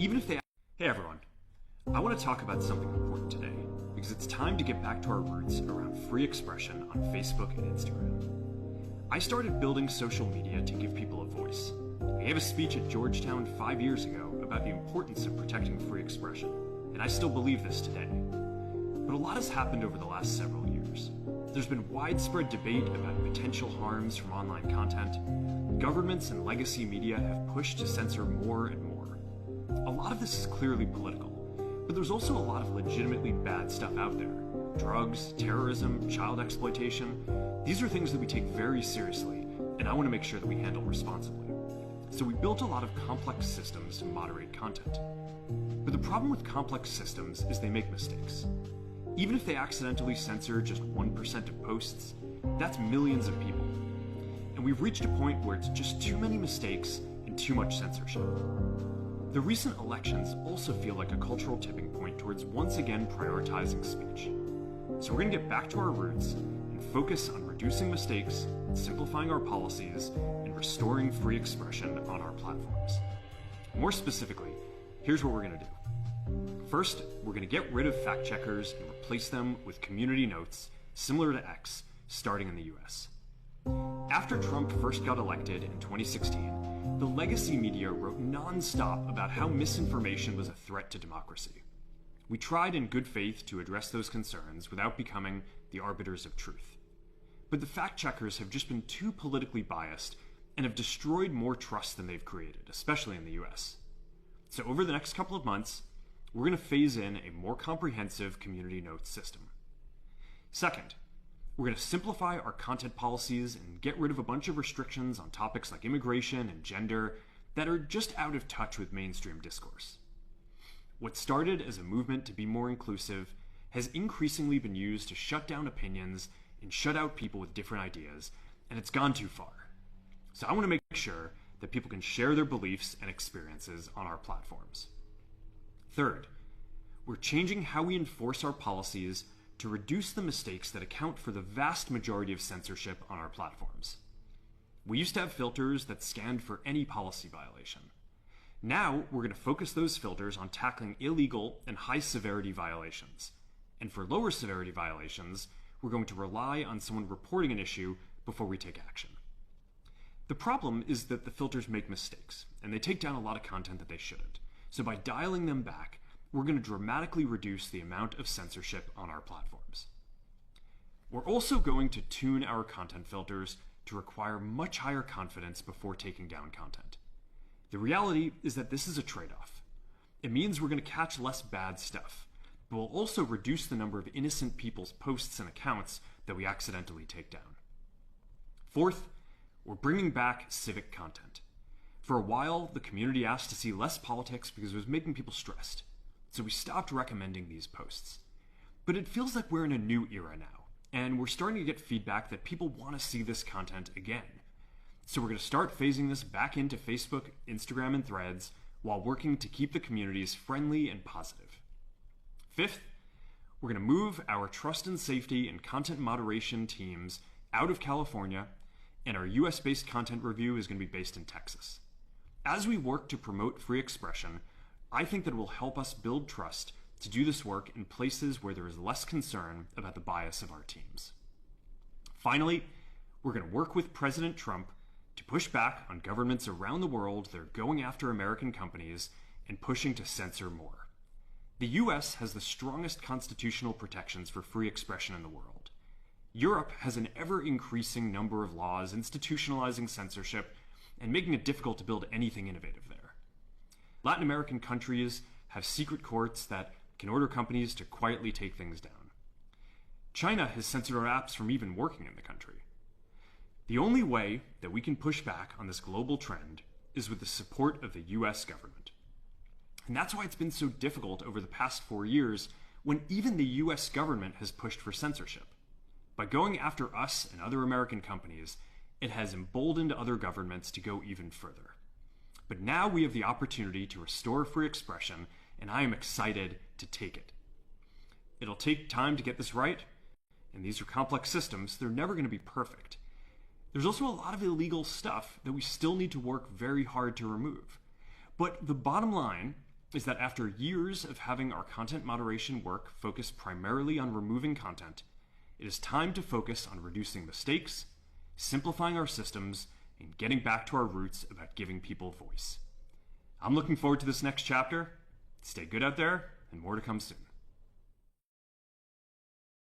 even if they... Hey everyone, I want to talk about something important today, because it's time to get back to our roots around free expression on Facebook and Instagram. I started building social media to give people a voice. I gave a speech at Georgetown 5 years ago about the importance of protecting free expression, and I still believe this today. But a lot has happened over the last several years. There's been widespread debate about potential harms from online content. Governments and legacy media have pushed to censor more and more. A lot of this is clearly political, but there's also a lot of legitimately bad stuff out there. Drugs, terrorism, child exploitation. These are things that we take very seriously, and I want to make sure that we handle responsibly. So we built a lot of complex systems to moderate content. But the problem with complex systems is they make mistakes. Even if they accidentally censor just 1% of posts, that's millions of people. And we've reached a point where it's just too many mistakes and too much censorship. The recent elections also feel like a cultural tipping point towards once again prioritizing speech. So we're going to get back to our roots and focus on reducing mistakes, simplifying our policies, and restoring free expression on our platforms. More specifically, here's what we're going to do. First, we're going to get rid of fact checkers and replace them with community notes, similar to X, starting in the US. After Trump first got elected in 2016, the legacy media wrote non-stop about how misinformation was a threat to democracy. We tried in good faith to address those concerns without becoming the arbiters of truth. But the fact checkers have just been too politically biased and have destroyed more trust than they've created, especially in the US. So over the next couple of months, we're going to phase in a more comprehensive community notes system. Second, we're going to simplify our content policies and get rid of a bunch of restrictions on topics like immigration and gender that are just out of touch with mainstream discourse. What started as a movement to be more inclusive has increasingly been used to shut down opinions and shut out people with different ideas, and it's gone too far. So I want to make sure that people can share their beliefs and experiences on our platforms. Third, we're changing how we enforce our policies to reduce the mistakes that account for the vast majority of censorship on our platforms. We used to have filters that scanned for any policy violation. Now, we're going to focus those filters on tackling illegal and high-severity violations. And for lower severity violations, we're going to rely on someone reporting an issue before we take action. The problem is that the filters make mistakes, and they take down a lot of content that they shouldn't. So by dialing them back, we're going to dramatically reduce the amount of censorship on our platforms. We're also going to tune our content filters to require much higher confidence before taking down content. The reality is that this is a trade-off. It means we're going to catch less bad stuff, but we'll also reduce the number of innocent people's posts and accounts that we accidentally take down. Fourth, we're bringing back civic content. For a while, the community asked to see less politics because it was making people stressed. So we stopped recommending these posts. But it feels like we're in a new era now, and we're starting to get feedback that people want to see this content again. So we're going to start phasing this back into Facebook, Instagram, and Threads while working to keep the communities friendly and positive. Fifth, we're going to move our trust and safety and content moderation teams out of California, and our US-based content review is going to be based in Texas. As we work to promote free expression, I think that it will help us build trust to do this work in places where there is less concern about the bias of our teams. Finally, we're going to work with President Trump to push back on governments around the world that are going after American companies and pushing to censor more. The US has the strongest constitutional protections for free expression in the world. Europe has an ever-increasing number of laws institutionalizing censorship and making it difficult to build anything innovative there. Latin American countries have secret courts that can order companies to quietly take things down. China has censored our apps from even working in the country. The only way that we can push back on this global trend is with the support of the US government. And that's why it's been so difficult over the past 4 years when even the US government has pushed for censorship. By going after us and other American companies, it has emboldened other governments to go even further. But now we have the opportunity to restore free expression, and I am excited to take it. It'll take time to get this right, and these are complex systems. They're never going to be perfect. There's also a lot of illegal stuff that we still need to work very hard to remove. But the bottom line is that after years of having our content moderation work focus primarily on removing content, it is time to focus on reducing mistakes, simplifying our systems, and getting back to our roots about giving people voice. I'm looking forward to this next chapter. Stay good out there, and more to come soon.